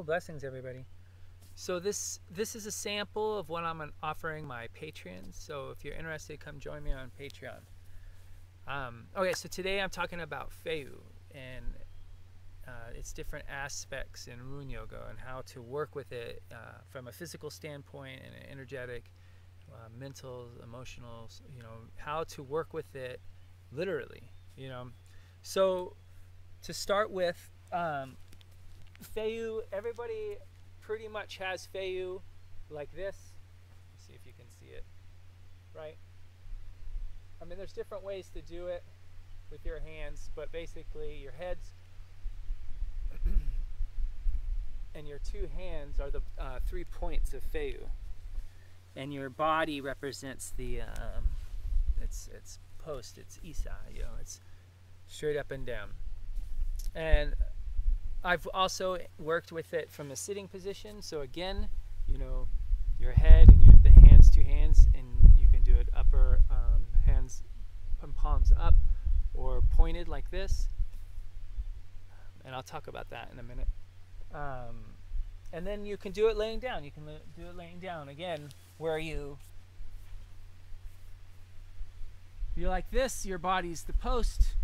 Hello, blessings everybody. So this is a sample of what I'm offering my Patreons. So if you're interested, come join me on Patreon. Okay, so today I'm talking about Fehu and its different aspects in Rune Yoga and how to work with it from a physical standpoint and an energetic, mental, emotional, how to work with it literally, So to start with, Fehu, everybody pretty much has Fehu like this. Let's see if you can see it, right? I mean, there's different ways to do it with your hands, but basically your heads and your two hands are the 3 points of Fehu, and your body represents the it's post, it's Isa, it's straight up and down. And I've also worked with it from a sitting position. So again, your head and the hands, two hands, and you can do it upper hands, palms up, or pointed like this. And I'll talk about that in a minute. And then you can do it laying down. You can do it laying down again, where you're like this. Your body's the post,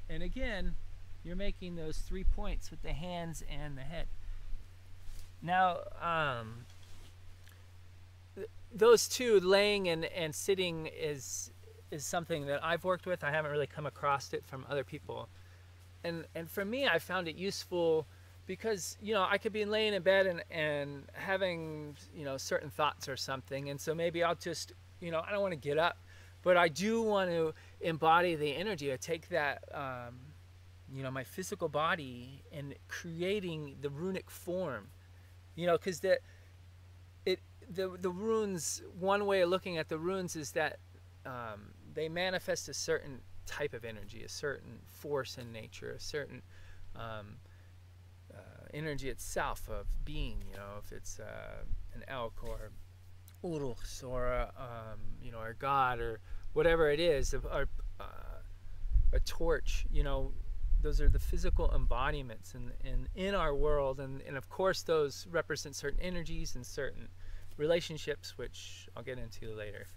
and again, you're making those 3 points with the hands and the head. Now, those two, laying and sitting, is something that I've worked with. I haven't really come across it from other people. And for me, I found it useful because, I could be laying in bed and having, certain thoughts or something. And so maybe I'll just, I don't want to get up, but I do want to embody the energy. I take that, my physical body and creating the runic form, because the runes, one way of looking at the runes is that they manifest a certain type of energy, a certain force in nature, a certain energy itself of being, if it's an elk or urus or or God or whatever it is, or a torch, those are the physical embodiments in our world, and of course those represent certain energies and certain relationships, which I'll get into later.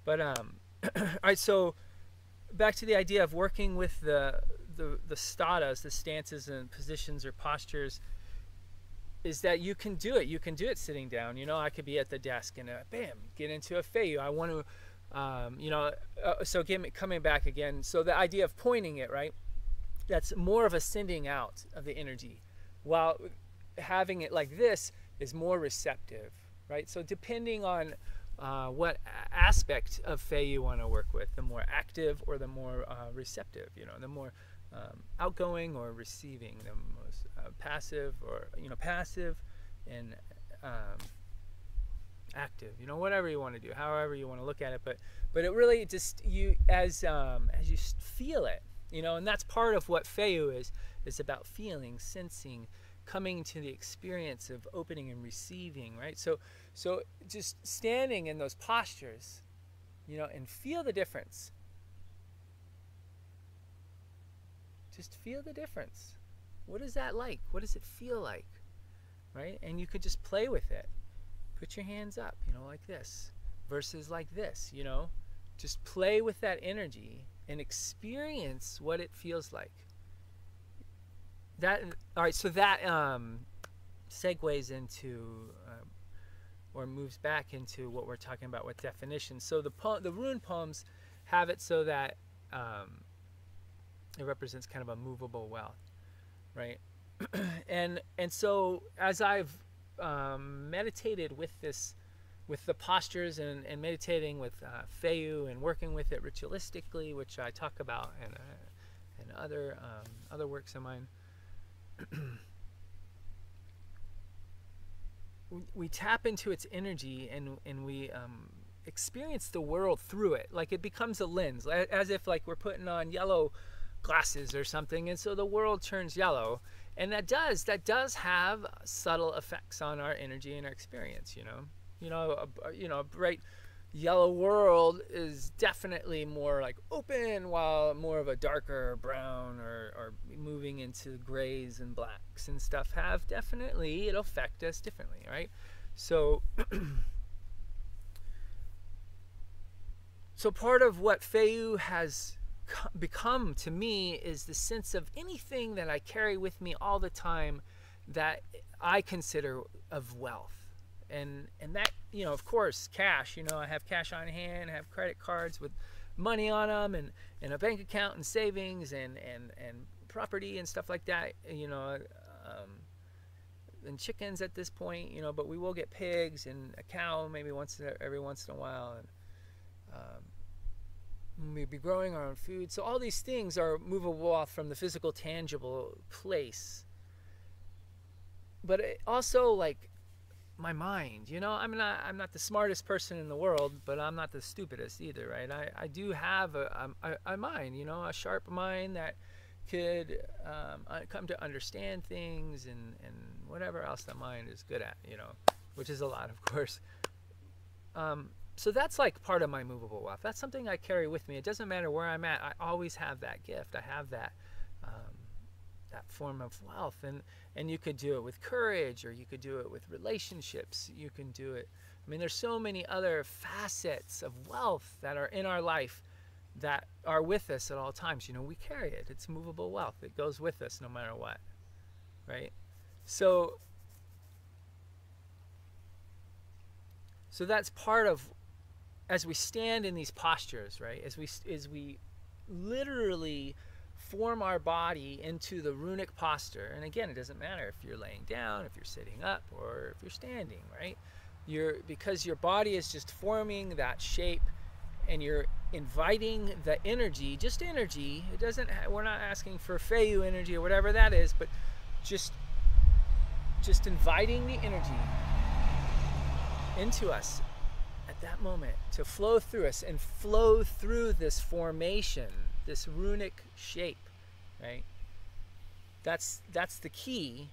But all right, so back to the idea of working with the statas, the stances and positions or postures, is that you can do it. You can do it sitting down. I could be at the desk and bam, get into a Fehu. I want to, so coming back again. So the idea of pointing it, right? That's more of a sending out of the energy, while having it like this is more receptive, right? So depending on what aspect of Fehu you want to work with, the more active or the more receptive, the more outgoing or receiving, the most passive or passive and active, whatever you want to do, however you want to look at it, but it really just as you feel it. And that's part of what Fehu is about: feeling, sensing, coming to the experience of opening and receiving, right? So just standing in those postures, and feel the difference. Just feel the difference. What is that like? What does it feel like, right? And you could just play with it. Put your hands up, like this, versus like this, Just play with that energy and experience what it feels like. All right, so that segues into or moves back into what we're talking about with definitions. So the rune poems have it so that it represents kind of a movable well, right? and so as I've meditated with this, with the postures and meditating with Fehu and working with it ritualistically, which I talk about in other works of mine, we tap into its energy and we experience the world through it. Like it becomes a lens, as if like we're putting on yellow glasses or something, and so the world turns yellow, and that does have subtle effects on our energy and our experience. A bright, yellow world is definitely more like open, while more of a darker brown or moving into grays and blacks and stuff have definitely, it'll affect us differently, right? So so part of what Fehu has become to me is the sense of anything that I carry with me all the time that I consider of wealth. And that, you know, of course, cash, you know, I have cash on hand, I have credit cards with money on them, and a bank account and savings and property and stuff like that, you know, and chickens at this point, you know, but we will get pigs and a cow maybe every once in a while, and we'll be growing our own food. So all these things are movable off from the physical, tangible place. But it also, like, my mind, you know, I'm not the smartest person in the world, but I'm not the stupidest either, right? I do have a mind, you know, a sharp mind that could come to understand things and whatever else the mind is good at, you know, which is a lot, of course. So that's like part of my movable wealth. That's something I carry with me. It doesn't matter where I'm at. I always have that gift. I have that that form of wealth, and you could do it with courage, or you could do it with relationships. You can do it. I mean, there's so many other facets of wealth that are in our life that are with us at all times. You know, we carry it. It's movable wealth. It goes with us no matter what, right? So that's part of, as we stand in these postures, right? As we literally form our body into the runic posture. And again, it doesn't matter if you're laying down, if you're sitting up, or if you're standing, right? Because your body is just forming that shape, and you're inviting the energy, just energy. It doesn't, we're not asking for Fehu energy or whatever that is, but just inviting the energy into us at that moment to flow through us and flow through this formation, this runic shape, right? That's the key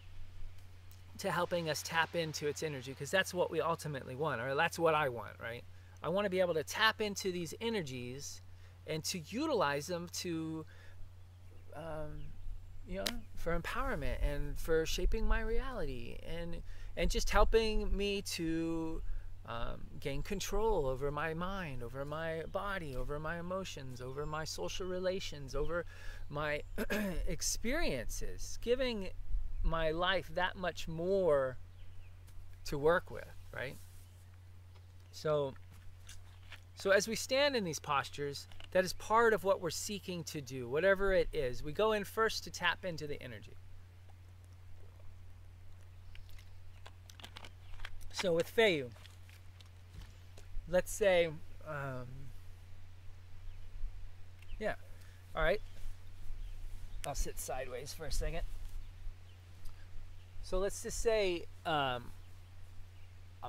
to helping us tap into its energy, because that's what we ultimately want, or that's what I want, right? I want to be able to tap into these energies and to utilize them to, you know, for empowerment and for shaping my reality, and just helping me to gain control over my mind, over my body, over my emotions, over my social relations, over my experiences, giving my life that much more to work with, right? So as we stand in these postures, that is part of what we're seeking to do, whatever it is. We go in first to tap into the energy. So with Fehu, let's say, yeah, all right. I'll sit sideways for a second. So let's just say I'm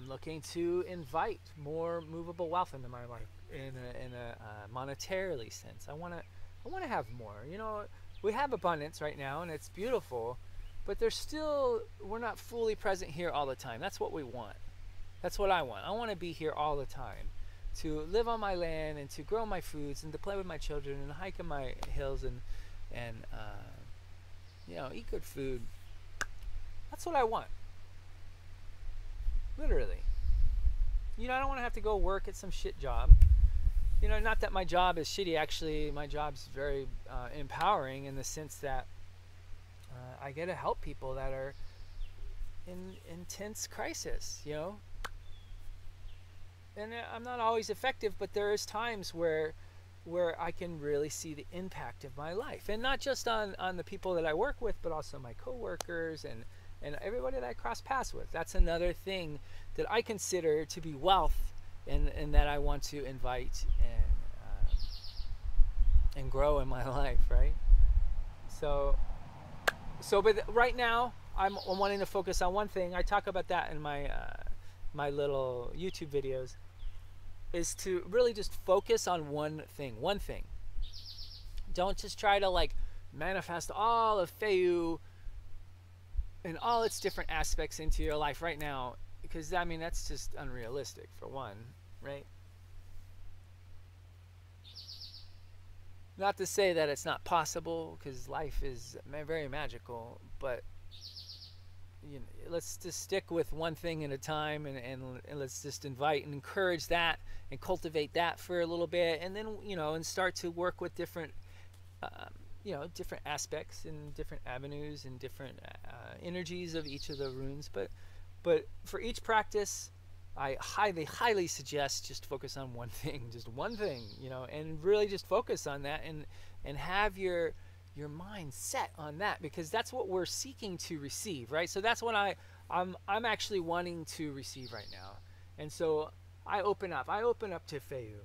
looking to invite more movable wealth into my life in a monetarily sense. I want to have more. You know, we have abundance right now, and it's beautiful, but we're not fully present here all the time. That's what we want. That's what I want. I want to be here all the time, to live on my land and to grow my foods and to play with my children and hike in my hills and you know, eat good food. That's what I want. Literally. You know, I don't want to have to go work at some shit job. You know, not that my job is shitty. Actually, my job's very empowering in the sense that I get to help people that are in intense crisis, you know. And I'm not always effective, but there is times where I can really see the impact of my life. And not just on the people that I work with, but also my coworkers and everybody that I cross paths with. That's another thing that I consider to be wealth, and that I want to invite and grow in my life, right? So but right now I'm wanting to focus on one thing. I talk about that in my my little YouTube videos, is to really just focus on one thing. Don't just try to like manifest all of Fehu and all its different aspects into your life right now, because I mean, that's just unrealistic for one, right? Not to say that it's not possible, because life is very magical, but let's just stick with one thing at a time, and let's just invite and encourage that and cultivate that for a little bit, and then and start to work with different different aspects and different avenues and different energies of each of the runes. But for each practice, I highly suggest just focus on one thing, just one thing, and really just focus on that, and have your mind set on that, because that's what we're seeking to receive, right? So that's what I'm actually wanting to receive right now. And so I open up to Fehu,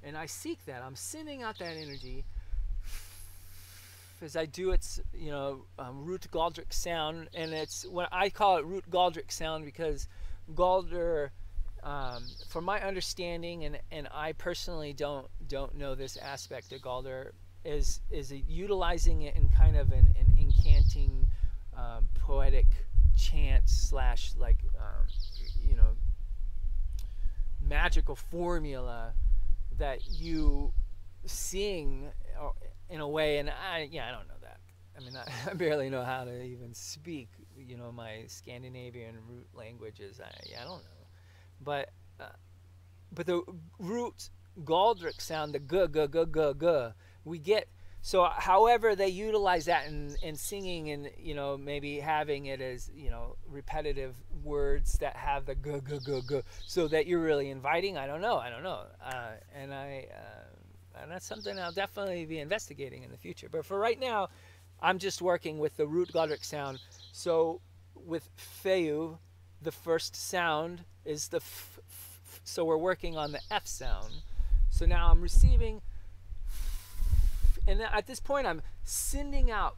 and I seek that. I'm sending out that energy as I do its root Galdric sound, and it's what I call it root Galdric sound, because Galdr, from my understanding, and I personally don't know this aspect of Galdr, is utilizing it in kind of an incanting, poetic chant slash magical formula that you sing in a way, and I don't know that. I mean, I barely know how to even speak, my Scandinavian root languages. I don't know, but the root Galdric sound, the g, we get. So however they utilize that in singing, and maybe having it as repetitive words that have the g, so that you're really inviting. I don't know, and that's something I'll definitely be investigating in the future. But for right now, I'm just working with the root Galdric sound. So with Fehu, the first sound is the f, so we're working on the F sound. So now I'm receiving, and at this point I'm sending out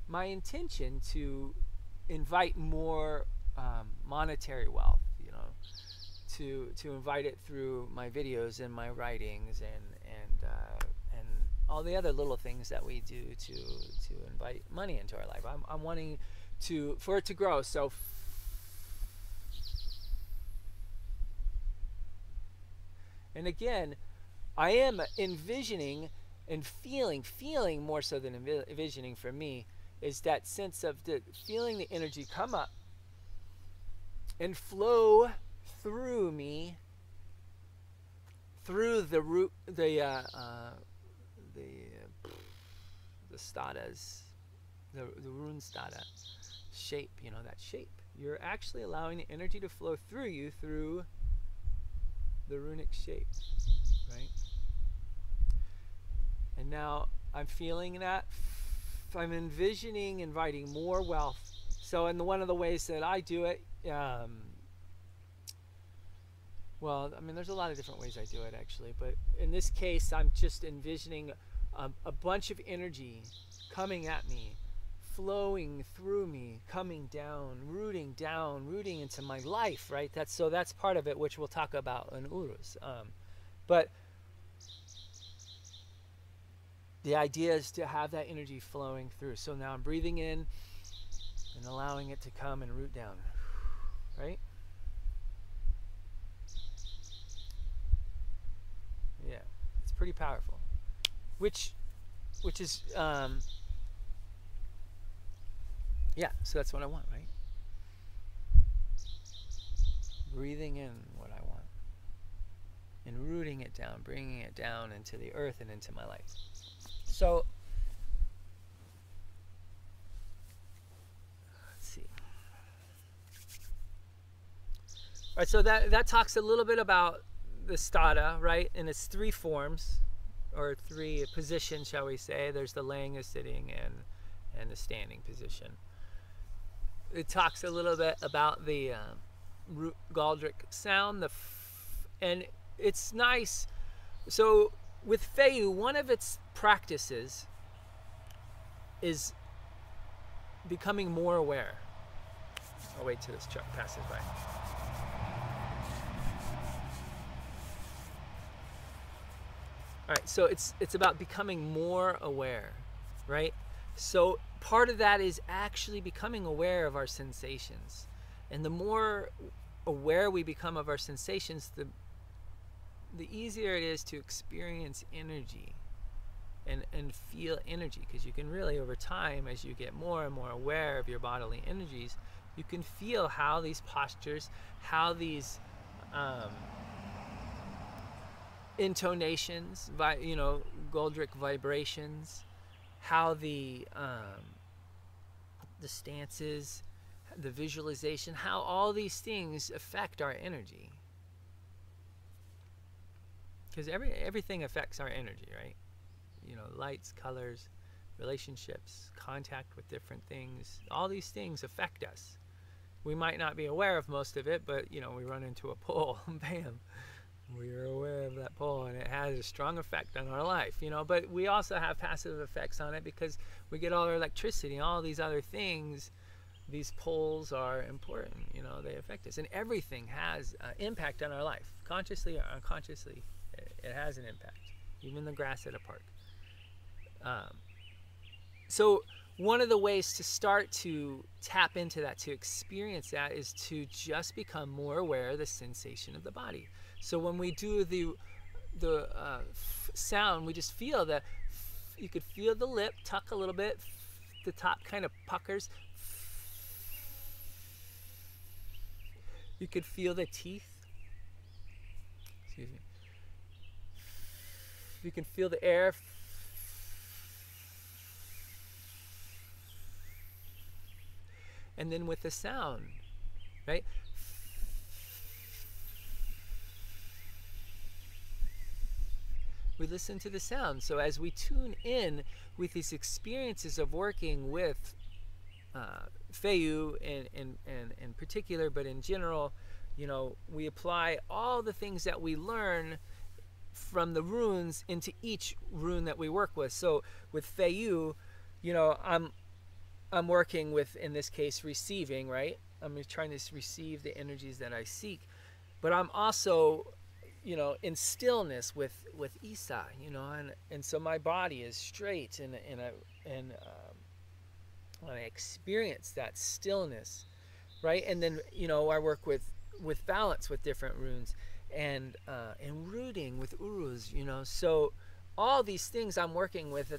my intention to invite more monetary wealth, to invite it through my videos and my writings and all the other little things that we do to invite money into our life. I'm wanting for it to grow. So and again, I am envisioning and feeling more so than envisioning for me, is that sense of feeling the energy come up and flow through me, through the root, the stadas, the rune stada shape, that shape. You're actually allowing the energy to flow through you through the runic shape, right? And now I'm feeling that. I'm envisioning inviting more wealth. So, and one of the ways that I do it, well, I mean, there's a lot of different ways I do it actually, but in this case, I'm just envisioning a bunch of energy coming at me, flowing through me, coming down, rooting into my life, right? That's part of it, which we'll talk about in Urus. But the idea is to have that energy flowing through. So now I'm breathing in and allowing it to come and root down, right? Yeah, it's pretty powerful. Which is, yeah, so that's what I want, right? Breathing in what I want and rooting it down, bringing it down into the earth and into my life. So, let's see. All right, so that talks a little bit about the stada, right? And it's three forms, or three positions, shall we say. There's the laying, the sitting, and the standing position. It talks a little bit about the root Galdric sound, and it's nice. So with Fehu, one of its practices is becoming more aware. I'll wait till this truck passes by. All right, so it's about becoming more aware, right? So part of that is actually becoming aware of our sensations. And the more aware we become of our sensations, the easier it is to experience energy and feel energy, because you can really, over time, as you get more and more aware of your bodily energies, you can feel how these postures, how these intonations, Goldrick vibrations, how the stances, the visualization, how all these things affect our energy. Because everything affects our energy, right? Lights, colors, relationships, contact with different things. All these things affect us. We might not be aware of most of it, but, we run into a pole, bam, we're aware of that pole, and it has a strong effect on our life, But we also have passive effects on it because we get all our electricity and all these other things. These poles are important, they affect us. And everything has impact on our life, consciously or unconsciously. It has an impact, even the grass at a park. So one of the ways to start to tap into that, to experience that, is to just become more aware of the sensation of the body. So when we do the sound, we just feel that you could feel the lip tuck a little bit, the top kind of puckers. You could feel the teeth. Excuse me. You can feel the air. And then with the sound, right? We listen to the sound. So as we tune in with these experiences of working with Fehu in particular, but in general, we apply all the things that we learn from the runes into each rune that we work with. So with Fehu, I'm working with, in this case, receiving, right? I'm trying to receive the energies that I seek, but I'm also, in stillness with Isa, and so my body is straight, and when I experience that stillness, right? And then, I work with balance with different runes, and rooting with urus, so all these things I'm working with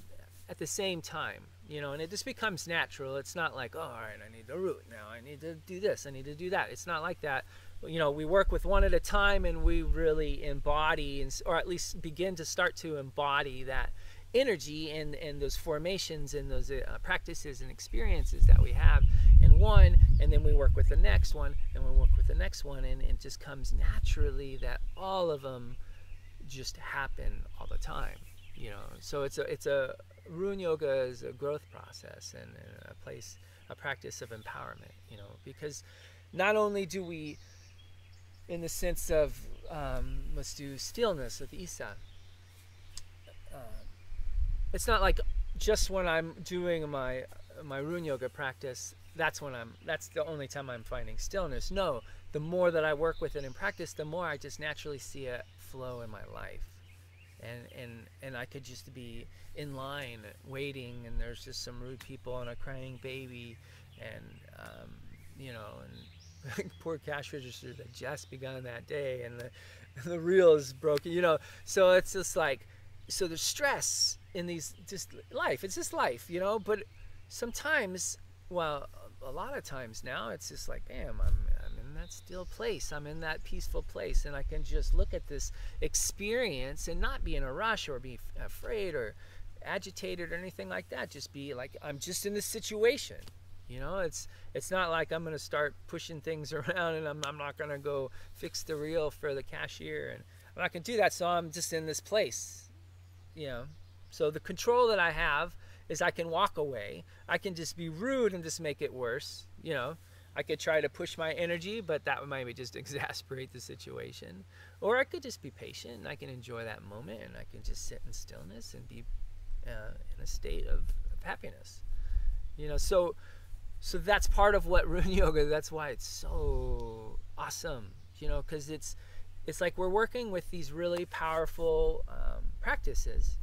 at the same time, and it just becomes natural. It's not like, oh, all right, I need to root now, I need to do this, I need to do that. It's not like that. We work with one at a time, and we really embody, or at least begin to start to embody that energy and those formations and those practices and experiences that we have in one, and then we work with the next one, and we work with the next one, and it just comes naturally that all of them just happen all the time. So it's a Rune yoga is a growth process and a practice of empowerment, because not only do we, in the sense of let's do stillness with Isa, it's not like just when I'm doing my Rune yoga practice, that's the only time I'm finding stillness. No, the more that I work with it and practice, the more I just naturally see it flow in my life. And I could just be in line waiting, and there's just some rude people and a crying baby, and and poor cash register that just begun that day, and the reel is broken, so it's just like, so there's stress in these, just life, it's just life, but sometimes, well, a lot of times now, it's just like, bam, I'm in that still place, I'm in that peaceful place, and I can just look at this experience and not be in a rush or be afraid or agitated or anything like that. Just be like, I'm just in this situation. It's not like I'm going to start pushing things around, and I'm not going to go fix the reel for the cashier, and I'm not going to do that. So I'm just in this place, So the control that I have is I can walk away. I can just be rude and just make it worse. I could try to push my energy, but that would maybe just exasperate the situation. Or I could just be patient, and I can enjoy that moment, and I can just sit in stillness and be in a state of happiness. So that's part of what Rune yoga, that's why it's so awesome, because it's like we're working with these really powerful practices,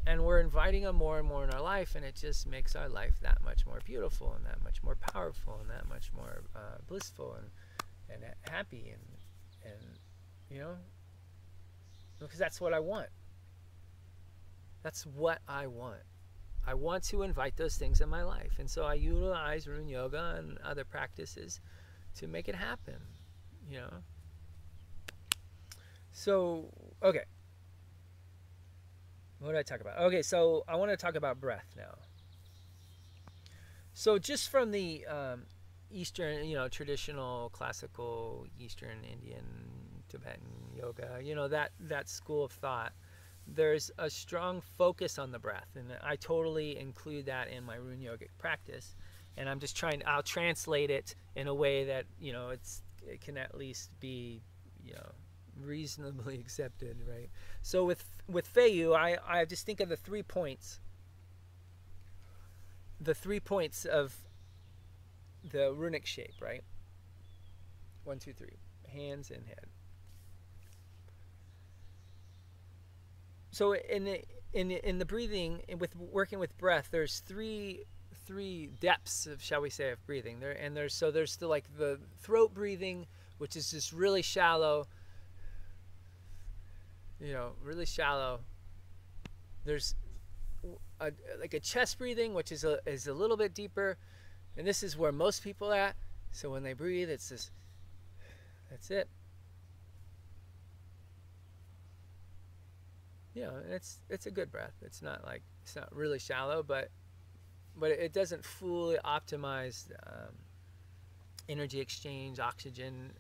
and we're inviting them more and more in our life, and it just makes our life that much more beautiful, and that much more powerful, and that much more blissful, and happy, and you know, because that's what I want. That's what I want. I want to invite those things in my life. And so I utilize Rune Yoga and other practices to make it happen, you know. So, okay. What did I talk about? Okay, so I want to talk about breath now. So just from the Eastern, you know, traditional, classical, Eastern, Indian, Tibetan yoga, you know, that school of thought, there's a strong focus on the breath, and I totally include that in my Rune yogic practice. And I'm just I'll translate it in a way that, you know, it can at least be, you know, reasonably accepted, right? So with Fehu, I just think of the 3 points. The 3 points of the runic shape, right? 1, 2, 3. Hands and head. So in the breathing, with working with breath, there's three depths of, shall we say, of breathing. There's the, like, the throat breathing, which is just really shallow. You know, really shallow. There's like a chest breathing, which is a little bit deeper, and this is where most people are at. So when they breathe, it's this. That's it. You know, it's a good breath. It's not really shallow, but it doesn't fully optimize energy exchange, oxygen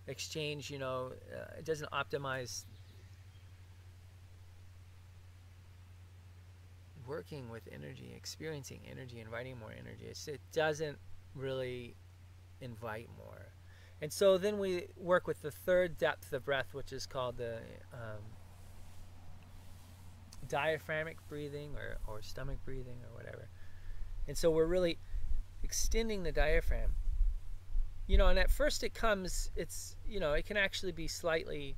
exchange. You know, it doesn't optimize working with energy, experiencing energy, inviting more energy. It doesn't really invite more. And so then we work with the third depth of breath, which is called the diaphragmic breathing or stomach breathing or whatever. And so we're really extending the diaphragm. You know, and at first it's, you know, it can actually be slightly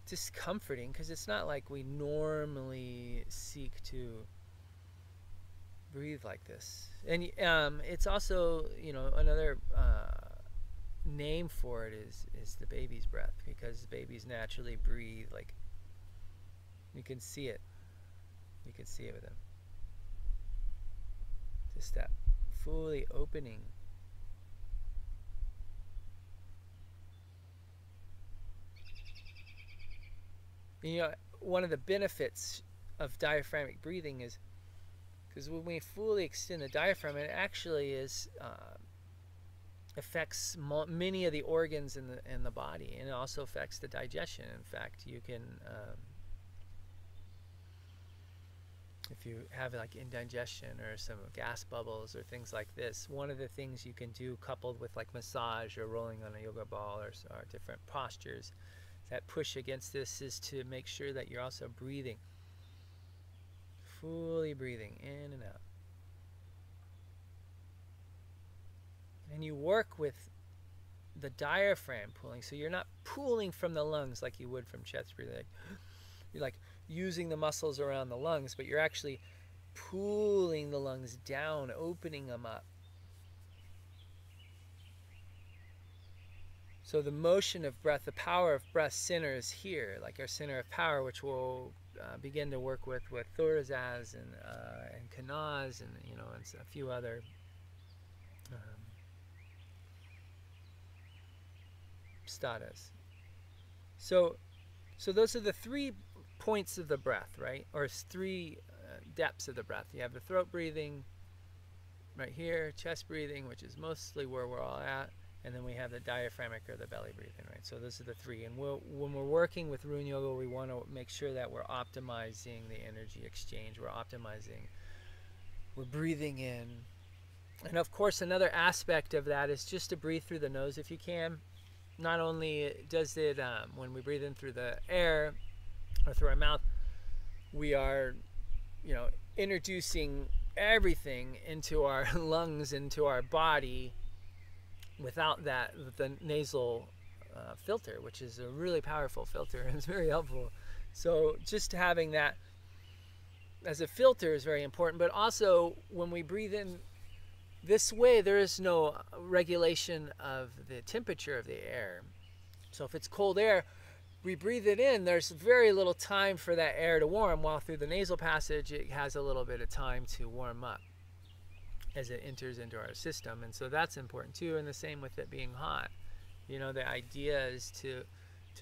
discomforting because it's not like we normally seek to breathe like this. And it's also, you know, another name for it is the baby's breath, because babies naturally breathe like, you can see it with them, just that fully opening. You know, one of the benefits of diaphragmic breathing is because when we fully extend the diaphragm, it actually affects many of the organs in the body, and it also affects the digestion. In fact, you can, if you have like indigestion or some gas bubbles or things like this, one of the things you can do, coupled with like massage or rolling on a yoga ball or different postures that push against this, is to make sure that you're also breathing, fully breathing in and out. And you work with the diaphragm pulling, so you're not pulling from the lungs like you would from chest breathing. You're like using the muscles around the lungs, but you're actually pulling the lungs down, opening them up. So the motion of breath, the power of breath center is here, like our center of power, which we'll begin to work with Thorazaz and Kanaz and, you know, and a few other stadas. So those are the 3 points of the breath, right? Or 3 depths of the breath. You have the throat breathing right here, chest breathing, which is mostly where we're all at, and then we have the diaphragmic or the belly breathing, right? So those are the 3. And when we're working with Rune Yoga, we want to make sure that we're optimizing the energy exchange. We're breathing in. And of course, another aspect of that is just to breathe through the nose if you can. Not only does it, when we breathe in through the air or through our mouth, we are, you know, introducing everything into our lungs, into our body, without that, the nasal filter, which is a really powerful filter and it's very helpful. So just having that as a filter is very important. But also when we breathe in This way, there is no regulation of the temperature of the air. So if it's cold air, we breathe it in, there's very little time for that air to warm, while through the nasal passage, it has a little bit of time to warm up as it enters into our system. And so that's important too, and the same with it being hot. You know, the idea is to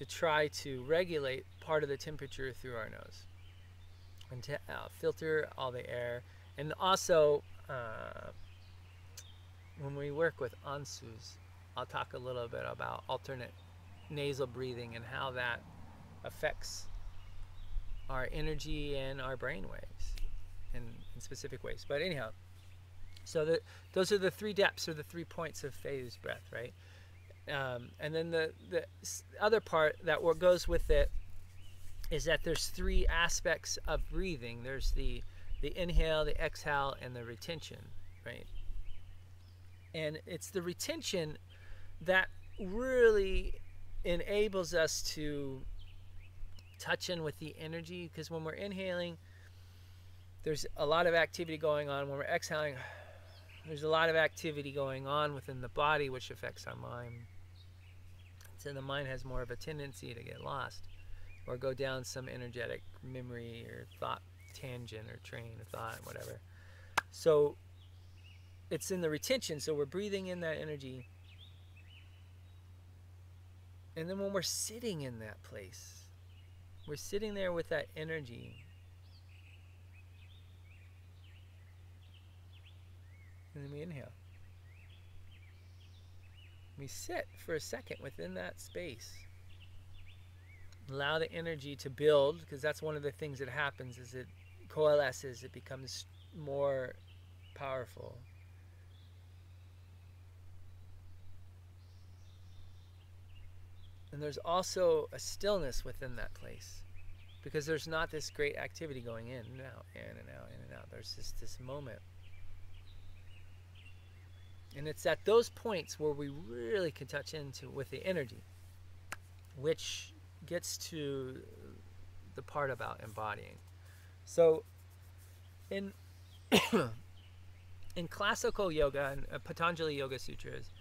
try to regulate part of the temperature through our nose and to filter all the air. And also, when we work with ansus, I'll talk a little bit about alternate nasal breathing and how that affects our energy and our brain waves in specific ways. But anyhow, so those are the 3 depths, or the 3 points of Fehu's breath, right? And then the other part that goes with it is that there's 3 aspects of breathing. There's the inhale, the exhale, and the retention, right? And it's the retention that really enables us to touch in with the energy, because when we're inhaling, there's a lot of activity going on. When we're exhaling, there's a lot of activity going on within the body, which affects our mind. So the mind has more of a tendency to get lost or go down some energetic memory or thought tangent or train of thought, whatever. So it's in the retention. So we're breathing in that energy. And then when we're sitting in that place, we're sitting there with that energy. And then we inhale. We sit for a second within that space. Allow the energy to build, because that's one of the things that happens is it coalesces, it becomes more powerful. And there's also a stillness within that place, because there's not this great activity going in and out, in and out, in and out. There's just this moment. And it's at those points where we really can touch into with the energy, which gets to the part about embodying. So in in classical yoga and Patanjali Yoga Sutras,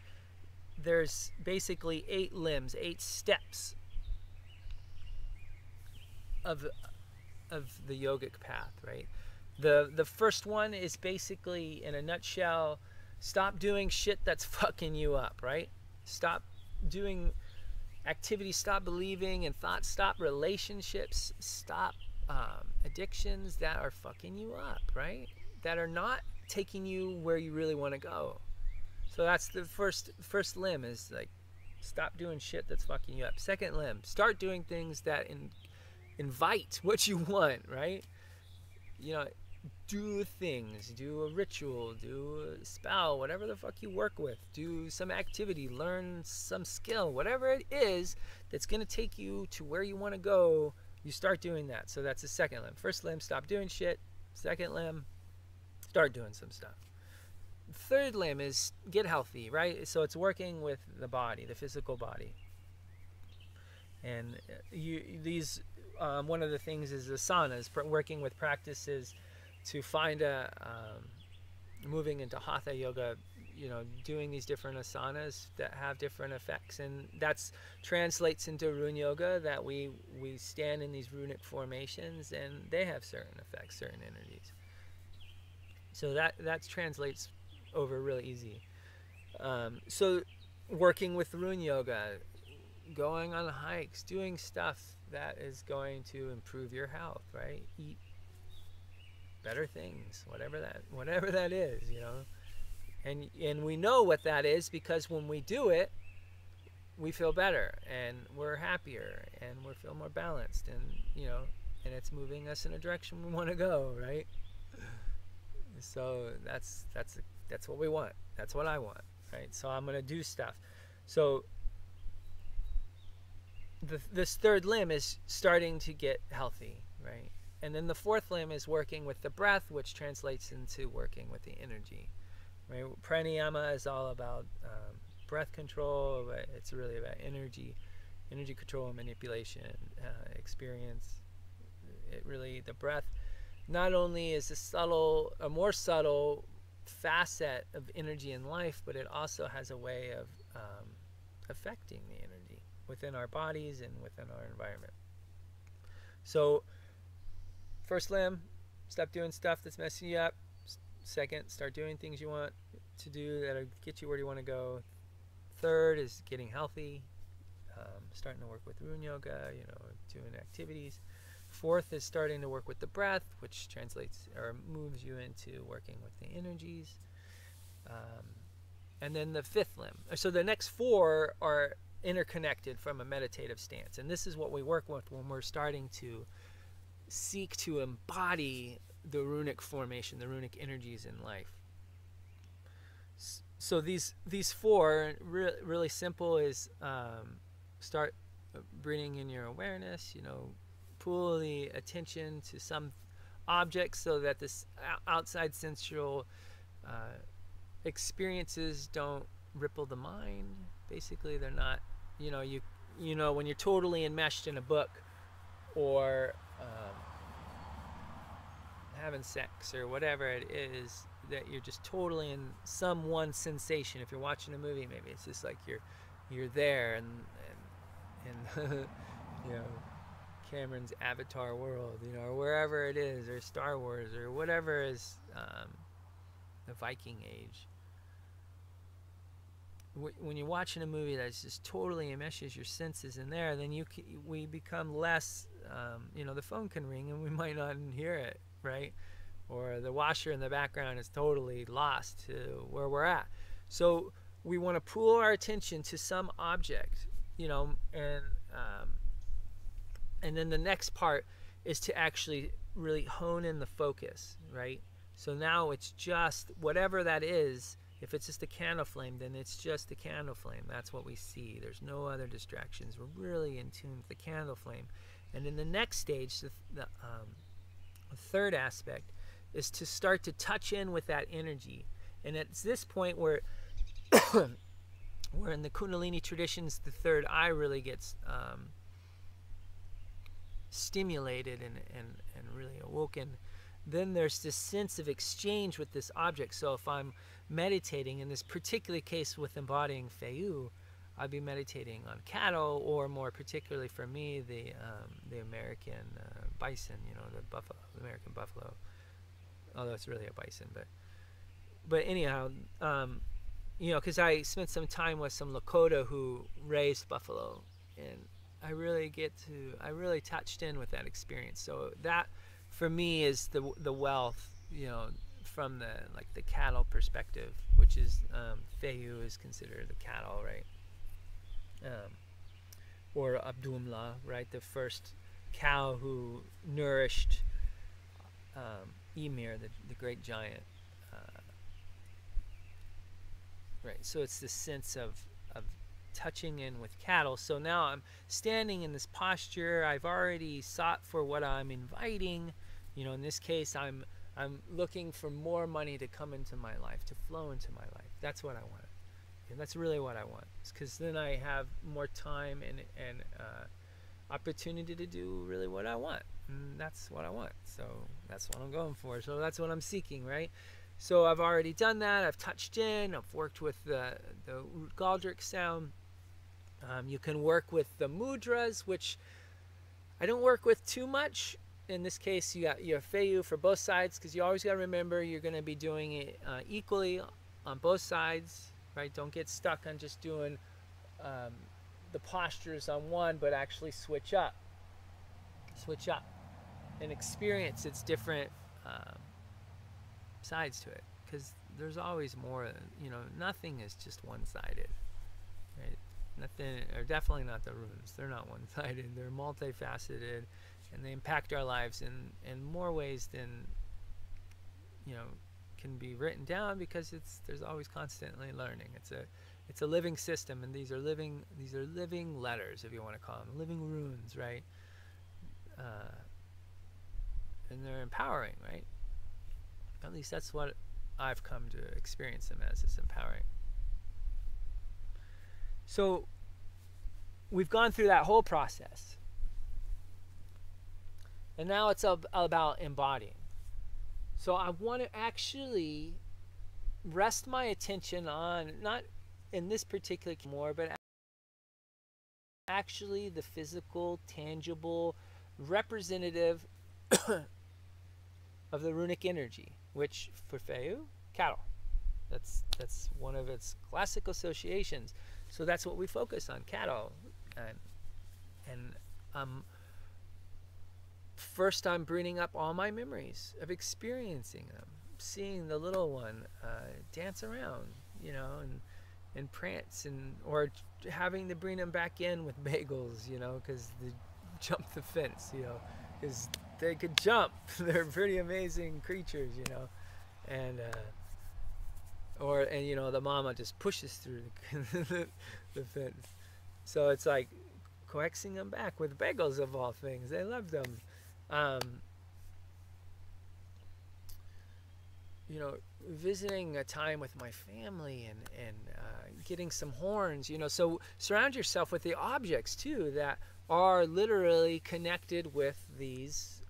there's basically 8 limbs, 8 steps of the yogic path, right? The first one is basically, in a nutshell, stop doing shit that's fucking you up, right? Stop doing activities, stop believing in thoughts, stop relationships, stop addictions that are fucking you up, right? That are not taking you where you really want to go. So that's the first limb, is like, stop doing shit that's fucking you up. Second limb, start doing things that invite what you want, right? You know, do things, do a ritual, do a spell, whatever the fuck you work with, do some activity, learn some skill, whatever it is that's going to take you to where you want to go, you start doing that. So that's the second limb. First limb, stop doing shit. Second limb, start doing some stuff. Third limb is get healthy, right? So it's working with the body, the physical body. And one of the things is asanas, working with practices to find moving into hatha yoga, you know, doing these different asanas that have different effects, and that's translates into rune yoga, that we stand in these runic formations and they have certain effects, certain energies. So that translates over really easy. So working with rune yoga, going on hikes, doing stuff that is going to improve your health, right? Eat better things, whatever that is, you know. And we know what that is, because when we do it, we feel better and we're happier and we feel more balanced, and you know, and it's moving us in a direction we want to go, right? So that's what we want. That's what I want, right? So I'm gonna do stuff. So this third limb is starting to get healthy, right? And then the fourth limb is working with the breath, which translates into working with the energy, right? Pranayama is all about breath control, but it's really about energy control and manipulation, experience. It really, the breath not only is a more subtle facet of energy in life, but it also has a way of affecting the energy within our bodies and within our environment. So, first limb, stop doing stuff that's messing you up. Second, start doing things you want to do that'll get you where you want to go. Third is getting healthy, starting to work with Rune yoga, doing activities. Fourth is starting to work with the breath, which translates or moves you into working with the energies. And then the fifth limb. So the next four are interconnected from a meditative stance. And this is what we work with when we're starting to seek to embody the runic formation, the runic energies in life. So these four, really simple, is start bringing in your awareness, pull the attention to some object so that this outside sensual experiences don't ripple the mind. Basically, they're not, when you're totally enmeshed in a book or having sex or whatever it is, that you're just totally in some one sensation. If you're watching a movie, maybe it's just like you're there and Cameron's Avatar world, or wherever it is, or Star Wars, or whatever is the Viking Age. When you're watching a movie that's just totally enmeshes your senses in there, then we become less, the phone can ring and we might not hear it, right? Or the washer in the background is totally lost to where we're at. So we want to pool our attention to some object, and then the next part is to actually really hone in the focus, right? So now it's just whatever that is. If it's just a candle flame, then it's just a candle flame. That's what we see. There's no other distractions. We're really in tune with the candle flame. And in the next stage, the third aspect is to start to touch in with that energy. And it's this point where where in the Kundalini traditions, the third eye really gets stimulated and really awoken. Then there's this sense of exchange with this object. So if I'm meditating, in this particular case with embodying Fehu, I'd be meditating on cattle, or more particularly for me, the American bison, the buffalo, the American buffalo. Although it's really a bison, but anyhow, because I spent some time with some Lakota who raised buffalo, and I really touched in with that experience. So that, for me, is the wealth, from the cattle perspective, which is Fehu is considered the cattle, right? Or Abdumla, right? The first cow who nourished Ymir, the great giant. Right. So it's this sense of touching in with cattle. So now I'm standing in this posture. I've already sought for what I'm inviting. In this case, I'm looking for more money to come into my life, to flow into my life. That's what I want. And that's really what I want. Because then I have more time and opportunity to do really what I want. And that's what I want. So that's what I'm going for. So that's what I'm seeking, right? So I've already done that. I've touched in. I've worked with the root Galdric sound. You can work with the mudras, which I don't work with too much. In this case, you got your Fehu for both sides, because you always got to remember you're going to be doing it equally on both sides, right? Don't get stuck on just doing the postures on one, but actually switch up. Switch up and experience its different sides to it, because there's always more. Nothing is just one-sided, right? Nothing, or definitely not the runes. They're not one-sided. They're multifaceted, and they impact our lives in more ways than can be written down, because there's always constantly learning. It's a living system, and these are living letters, if you want to call them living runes, right? And they're empowering, right? At least that's what I've come to experience them as, is empowering. So we've gone through that whole process. And now it's about embodying. So I want to actually rest my attention on, not in this particular more, but actually the physical, tangible, representative of the runic energy, which for Fehu, cattle. That's one of its classic associations. So that's what we focus on, cattle. And first I'm bringing up all my memories of experiencing them, seeing the little one dance around, you know, and prance, and or having to bring them back in with bagels, you know, because they jump the fence, you know, because they could jump. They're pretty amazing creatures, you know, and you know, the mama just pushes through the fence. So it's like coaxing them back with bagels of all things. They love them. You know, visiting a time with my family and getting some horns, you know. So surround yourself with the objects too that are literally connected with these,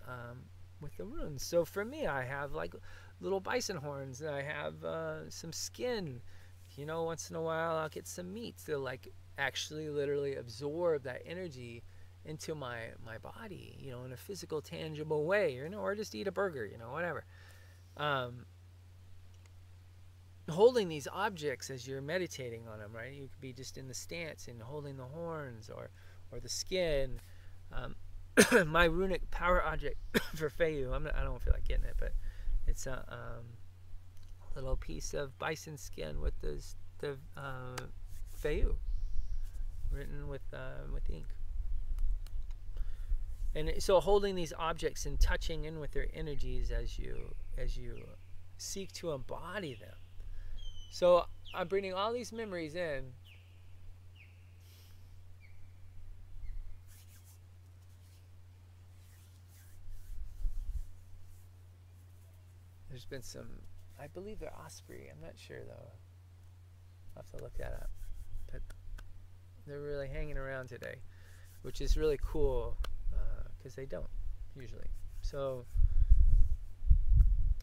with the runes. So for me, I have like little bison horns, and I have some skin. You know, once in a while I'll get some meat to like actually literally absorb that energy into my body, you know, in a physical, tangible way, you know, or just eat a burger, you know, whatever. Holding these objects as you're meditating on them, right? You could be just in the stance and holding the horns or the skin. My runic power object for Fehu, I don't feel like getting it, but it's a little piece of bison skin with the Fehu written with ink. And so holding these objects and touching in with their energies as you seek to embody them. So I'm bringing all these memories in. There's been some, I believe they're osprey. I'm not sure though. I'll have to look that up. But they're really hanging around today, which is really cool because they don't usually. So,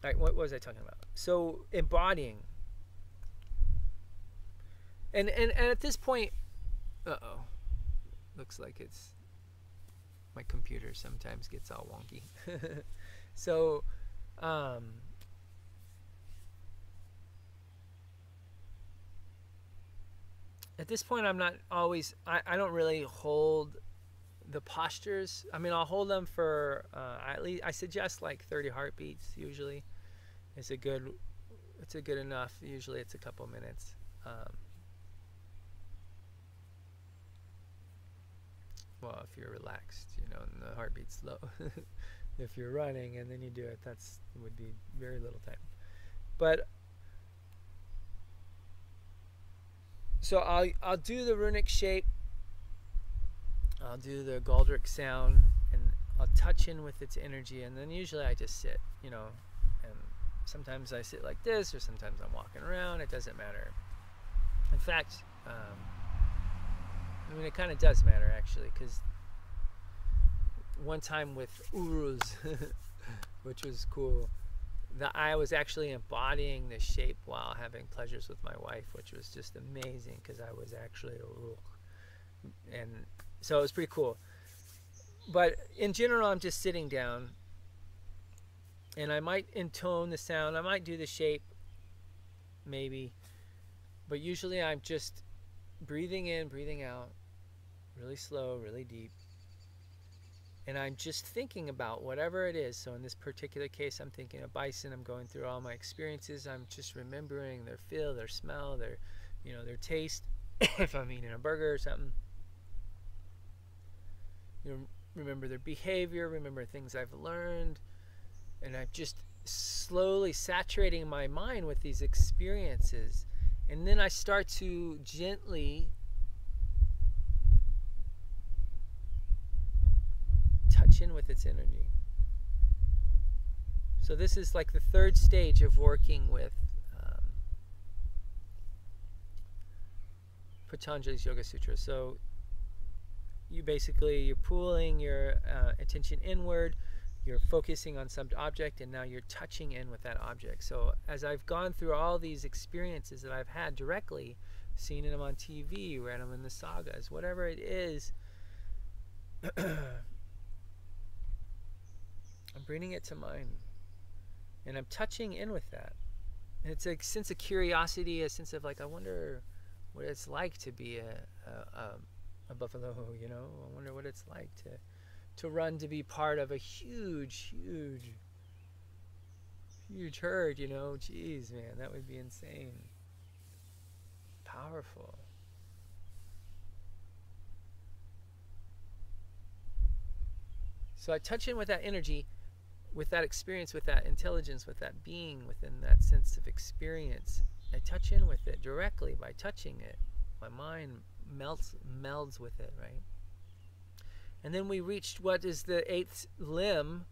all right, what was I talking about? So embodying. And at this point, looks like it's, my computer sometimes gets all wonky. So, at this point, I'm not always, I don't really hold the postures. I mean, I'll hold them for, at least, I suggest like 30 heartbeats usually. It's a good enough. Usually it's a couple minutes. Well, if you're relaxed, you know, and the heartbeat's low. If you're running and then you do it, would be very little time. But so I'll do the runic shape. I'll do the Galdric sound, and I'll touch in with its energy, and then usually I just sit, you know, and sometimes I sit like this, or sometimes I'm walking around. It doesn't matter. In fact, I mean, it kind of does matter actually, because one time with Uruz, which was cool, that I was actually embodying the shape while having pleasures with my wife, which was just amazing because I was actually and so it was pretty cool. But in general, I'm just sitting down, and I might intone the sound, I might do the shape maybe, but usually I'm just breathing in, breathing out, really slow, really deep. And I'm just thinking about whatever it is. So in this particular case, I'm thinking of bison. I'm going through all my experiences. I'm just remembering their feel, their smell, their, you know, their taste. If I'm eating a burger or something, you know, remember their behavior, remember things I've learned. And I'm just slowly saturating my mind with these experiences. And then I start to gently touch in with its energy. So this is like the third stage of working with Patanjali's Yoga Sutra. So you're pulling your attention inward, you're focusing on some object, and now you're touching in with that object. So as I've gone through all these experiences that I've had directly, seen them on TV, read them in the sagas, whatever it is, I'm bringing it to mind, and I'm touching in with that. And it's a sense of curiosity, a sense of like, I wonder what it's like to be a buffalo, you know. I wonder what it's like to run, to be part of a huge herd, you know. Jeez, man, that would be insane. Powerful. So I touch in with that energy, with that experience, with that intelligence, with that being, within that sense of experience. I touch in with it directly by touching it. My mind melds with it, right? And then we reached what is the 8th limb,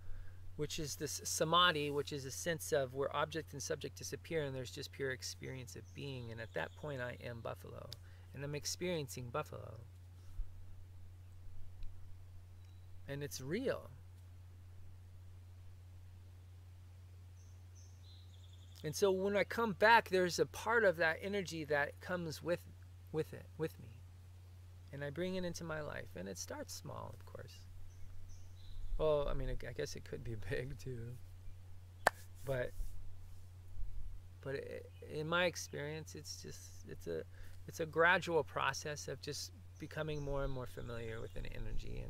which is this samadhi, which is a sense of where object and subject disappear and there's just pure experience of being. And at that point I am buffalo, and I'm experiencing buffalo. And it's real. And so when I come back, there's a part of that energy that comes with me. And I bring it into my life. And it starts small, of course. Well, I mean, I guess it could be big too. But in my experience, it's a gradual process of just becoming more and more familiar with an energy,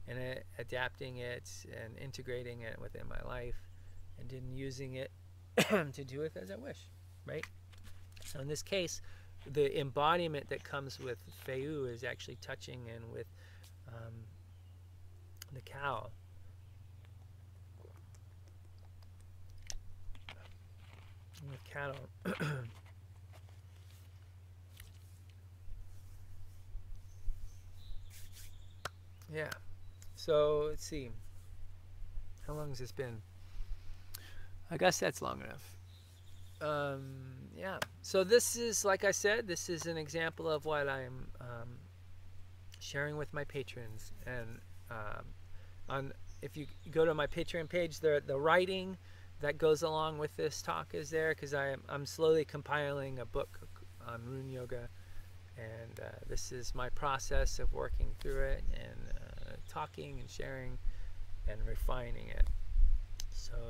and adapting it and integrating it within my life, and then using it to do with as I wish, right? So in this case, the embodiment that comes with Fehu is actually touching in with the cow. With cattle. Yeah. So let's see. How long has this been? I guess that's long enough. Yeah. So this is, like I said, this is an example of what I'm sharing with my patrons. And if you go to my Patreon page, the writing that goes along with this talk is there, because I'm slowly compiling a book on Rune Yoga, and this is my process of working through it and talking and sharing and refining it.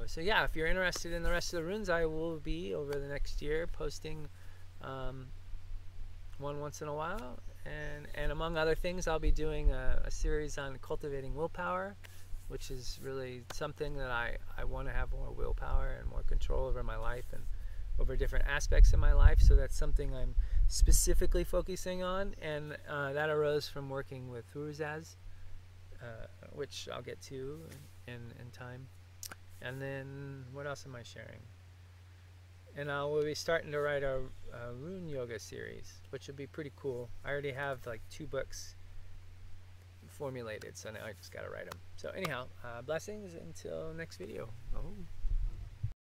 So yeah, if you're interested in the rest of the runes, I will be over the next year posting one once in a while, and among other things, I'll be doing a series on cultivating willpower, which is really something that I want to have more willpower and more control over my life and over different aspects of my life. So that's something I'm specifically focusing on, and that arose from working with Huruzaz, which I'll get to in time. And then what else am I sharing? And we'll be starting to write a Rune Yoga series, which will be pretty cool. I already have like 2 books formulated, so now I just got to write them. So anyhow, blessings until next video. Oh.